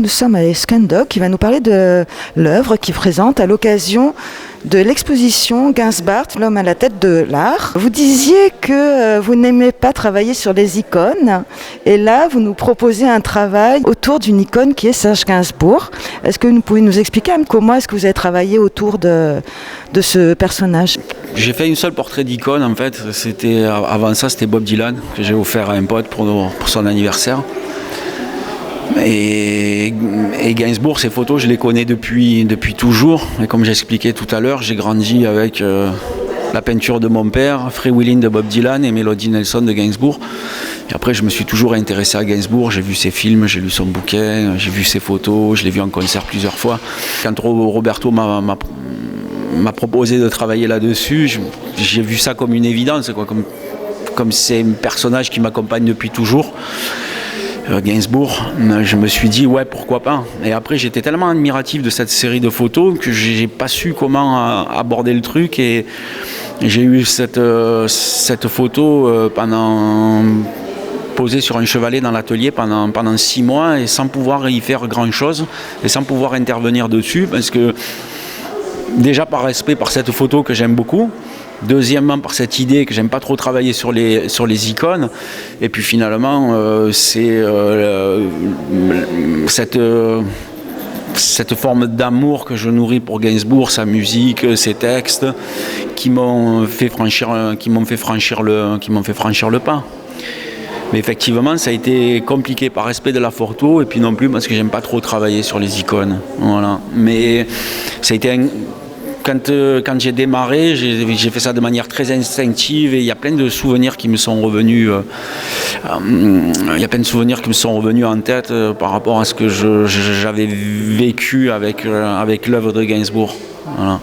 nous sommes avec Scandoc qui va nous parler de l'œuvre qu'il présente à l'occasion de l'exposition Gainsbourg, l'homme à la tête de l'art. Vous disiez que vous n'aimez pas travailler sur les icônes et là vous nous proposez un travail autour d'une icône qui est Serge Gainsbourg. Est-ce que vous pouvez nous expliquer comment est-ce que vous avez travaillé autour de ce personnage? J'ai fait une seule portrait d'icône en fait. Avant ça c'était Bob Dylan que j'ai offert à un pote pour son anniversaire. Et Gainsbourg, ces photos, je les connais depuis toujours. Et comme j'expliquais tout à l'heure, j'ai grandi avec la peinture de mon père, Free Willin' de Bob Dylan et Melody Nelson de Gainsbourg. Et après, je me suis toujours intéressé à Gainsbourg. J'ai vu ses films, j'ai lu son bouquin, j'ai vu ses photos, je l'ai vu en concert plusieurs fois. Quand Roberto m'a proposé de travailler là-dessus, j'ai vu ça comme une évidence, quoi, comme c'est un personnage qui m'accompagne depuis toujours. Gainsbourg, je me suis dit ouais, pourquoi pas. Et après j'étais tellement admiratif de cette série de photos que j'ai pas su comment aborder le truc, et j'ai eu cette photo posée sur un chevalet dans l'atelier pendant 6 mois et sans pouvoir y faire grand chose et sans pouvoir intervenir dessus, parce que déjà par respect pour cette photo que j'aime beaucoup, deuxièmement par cette idée que j'aime pas trop travailler sur les icônes, et puis finalement c'est cette forme d'amour que je nourris pour Gainsbourg, sa musique, ses textes, qui m'ont fait franchir le pas. Mais effectivement, ça a été compliqué par respect de la photo et puis non plus parce que j'aime pas trop travailler sur les icônes. Voilà. Mais ça a été quand j'ai démarré, j'ai fait ça de manière très instinctive, et il y a plein de souvenirs qui me sont revenus. En tête par rapport à ce que j'avais vécu avec l'œuvre de Gainsbourg. Voilà.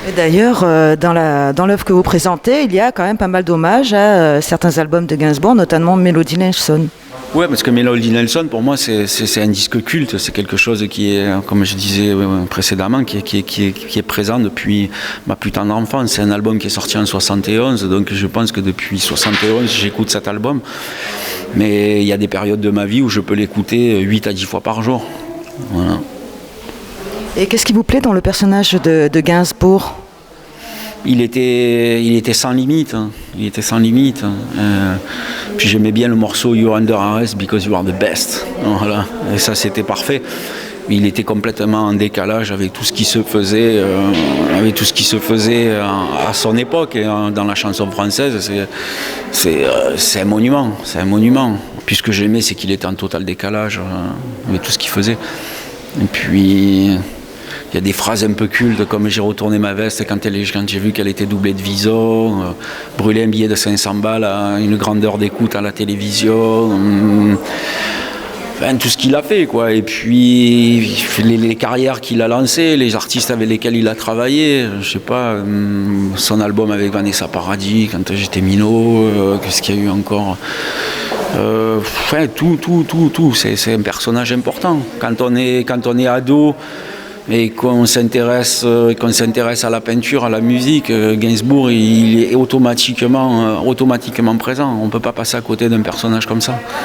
Et d'ailleurs, dans l'œuvre que vous présentez, il y a quand même pas mal d'hommages à certains albums de Gainsbourg, notamment Melody Nelson. Oui, parce que Melody Nelson, pour moi, c'est un disque culte. C'est quelque chose qui est, comme je disais précédemment, qui est présent depuis ma plus tendre enfance. C'est un album qui est sorti en 71, donc je pense que depuis 71, j'écoute cet album. Mais il y a des périodes de ma vie où je peux l'écouter 8 à 10 fois par jour. Voilà. Et qu'est-ce qui vous plaît dans le personnage de Gainsbourg ? Il était sans limite. Il était sans limite. Puis j'aimais bien le morceau You're Under Arrest Because You Are the Best. Voilà. Et ça, c'était parfait. Il était complètement en décalage avec tout ce qui se faisait, à son époque. Et dans la chanson française, c'est un monument. C'est un monument. Puis ce que j'aimais, c'est qu'il était en total décalage avec tout ce qu'il faisait. Et puis il y a des phrases un peu cultes comme j'ai retourné ma veste quand j'ai vu qu'elle était doublée de Vison, brûler un billet de 500 balles à une grandeur d'écoute à la télévision, enfin tout ce qu'il a fait quoi. Et puis les carrières qu'il a lancées, les artistes avec lesquels il a travaillé, je sais pas, son album avec Vanessa Paradis quand j'étais minot, qu'est-ce qu'il y a eu encore, enfin tout, c'est un personnage important. Quand on est ado et qu'on s'intéresse à la peinture, à la musique, Gainsbourg il est automatiquement présent. On ne peut pas passer à côté d'un personnage comme ça.